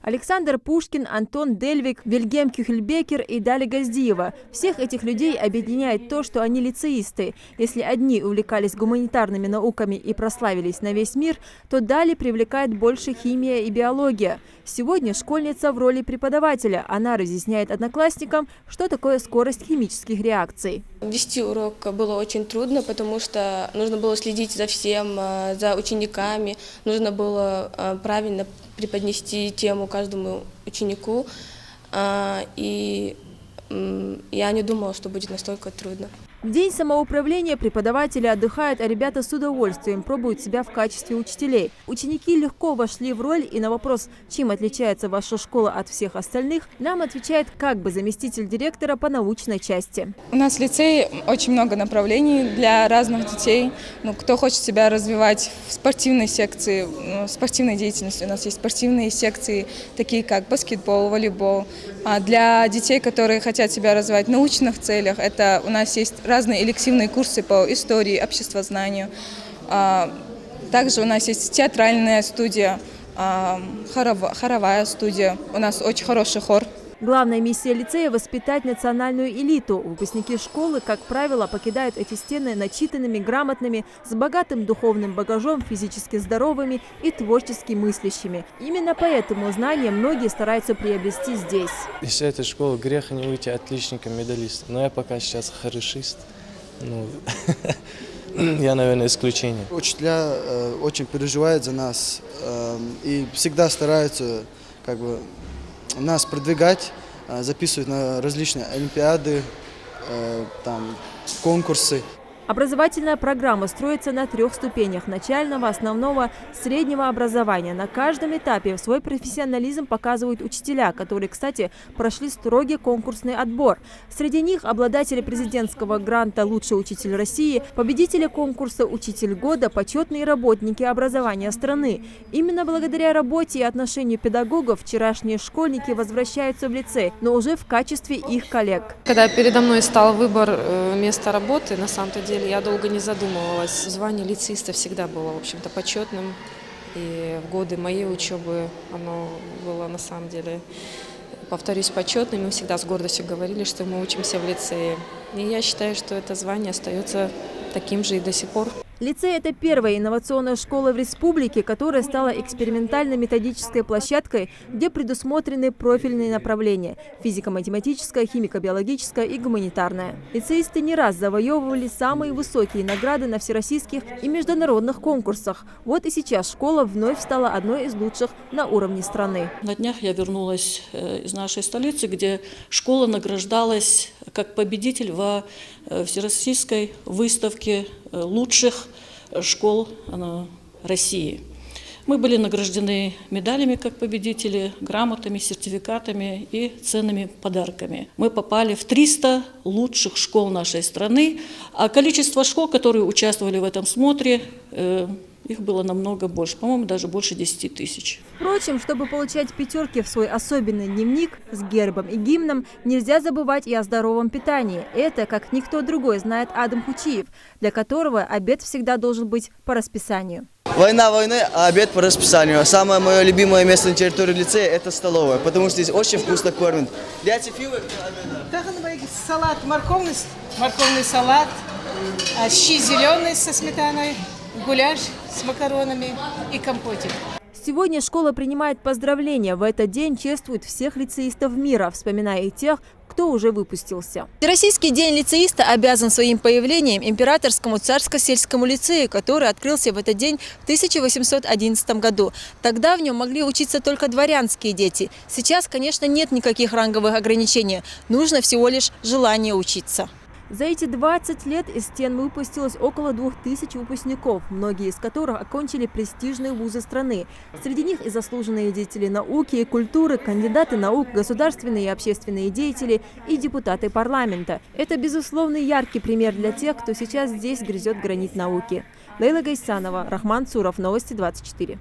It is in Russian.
Александр Пушкин, Антон Дельвик, Вильгельм Кюхельбекер и Дали Газдиева. Всех этих людей объединяет то, что они лицеисты. Если одни увлекались гуманитарными науками и прославились на весь мир, то Дали привлекает больше химия и биология. Сегодня школьница в роли преподавателя. Она разъясняет одноклассникам, что такое скорость химических реакций. Вести урок было очень трудно, потому что нужно было следить за всем, за учениками, нужно было правильно преподнести тему каждому ученику, и я не думала, что будет настолько трудно. В день самоуправления преподаватели отдыхают, а ребята с удовольствием пробуют себя в качестве учителей. Ученики легко вошли в роль, и на вопрос, чем отличается ваша школа от всех остальных, нам отвечает как бы заместитель директора по научной части. У нас в лицее очень много направлений для разных детей. Кто хочет себя развивать в спортивной секции, в спортивной деятельности. У нас есть спортивные секции, такие как баскетбол, волейбол. А для детей, которые хотят себя развивать в научных целях, это у нас есть разные элективные курсы по истории, обществознанию. Также у нас есть театральная студия, хоровая студия. У нас очень хороший хор. Главная миссия лицея – воспитать национальную элиту. Выпускники школы, как правило, покидают эти стены начитанными, грамотными, с богатым духовным багажом, физически здоровыми и творчески мыслящими. Именно поэтому знания многие стараются приобрести здесь. Из этой школы грех не выйти отличником, медалистом. Но я пока сейчас хорошист. Я, наверное, исключение. Учителя очень переживают за нас и всегда стараются нас продвигать, записывать на различные олимпиады, конкурсы. Образовательная программа строится на 3 ступенях – начального, основного, среднего образования. На каждом этапе свой профессионализм показывают учителя, которые, кстати, прошли строгий конкурсный отбор. Среди них обладатели президентского гранта «Лучший учитель России», победители конкурса «Учитель года», почетные работники образования страны. Именно благодаря работе и отношению педагогов вчерашние школьники возвращаются в лицей, но уже в качестве их коллег. Когда передо мной стал выбор места работы, на самом-то деле, я долго не задумывалась. Звание лицеиста всегда было, в общем-то, почетным. И в годы моей учебы оно было, на самом деле, повторюсь, почетным. Мы всегда с гордостью говорили, что мы учимся в лицее. И я считаю, что это звание остается таким же и до сих пор. Лицей – это первая инновационная школа в республике, которая стала экспериментально-методической площадкой, где предусмотрены профильные направления – физико-математическое, химико-биологическое и гуманитарное. Лицеисты не раз завоевывали самые высокие награды на всероссийских и международных конкурсах. Вот и сейчас школа вновь стала одной из лучших на уровне страны. На днях я вернулась из нашей столицы, где школа награждалась как победитель во всероссийской выставке лучших школ России. Мы были награждены медалями как победители, грамотами, сертификатами и ценными подарками. Мы попали в 300 лучших школ нашей страны, а количество школ, которые участвовали в этом смотре, их было намного больше, по-моему, даже больше 10 тысяч. Впрочем, чтобы получать пятерки в свой особенный дневник с гербом и гимном, нельзя забывать и о здоровом питании. Это, как никто другой, знает Адам Хучиев, для которого обед всегда должен быть по расписанию. Война войны, а обед по расписанию. Самое мое любимое место на территории лицея – это столовая, потому что здесь очень вкусно кормят. Салат, морковный салат, щи зеленый со сметаной, гуляш с макаронами и компотик. Сегодня школа принимает поздравления. В этот день чествует всех лицеистов мира, вспоминая и тех, кто уже выпустился. Всероссийский день лицеиста обязан своим появлением Императорскому царско-сельскому лицею, который открылся в этот день в 1811 году. Тогда в нем могли учиться только дворянские дети. Сейчас, конечно, нет никаких ранговых ограничений. Нужно всего лишь желание учиться. За эти 20 лет из стен выпустилось около 2000 выпускников, многие из которых окончили престижные вузы страны. Среди них и заслуженные деятели науки и культуры, кандидаты наук, государственные и общественные деятели и депутаты парламента. Это, безусловно, яркий пример для тех, кто сейчас здесь грызет гранит науки. Лейла Гайсанова, Рахман Цуров, Новости 24.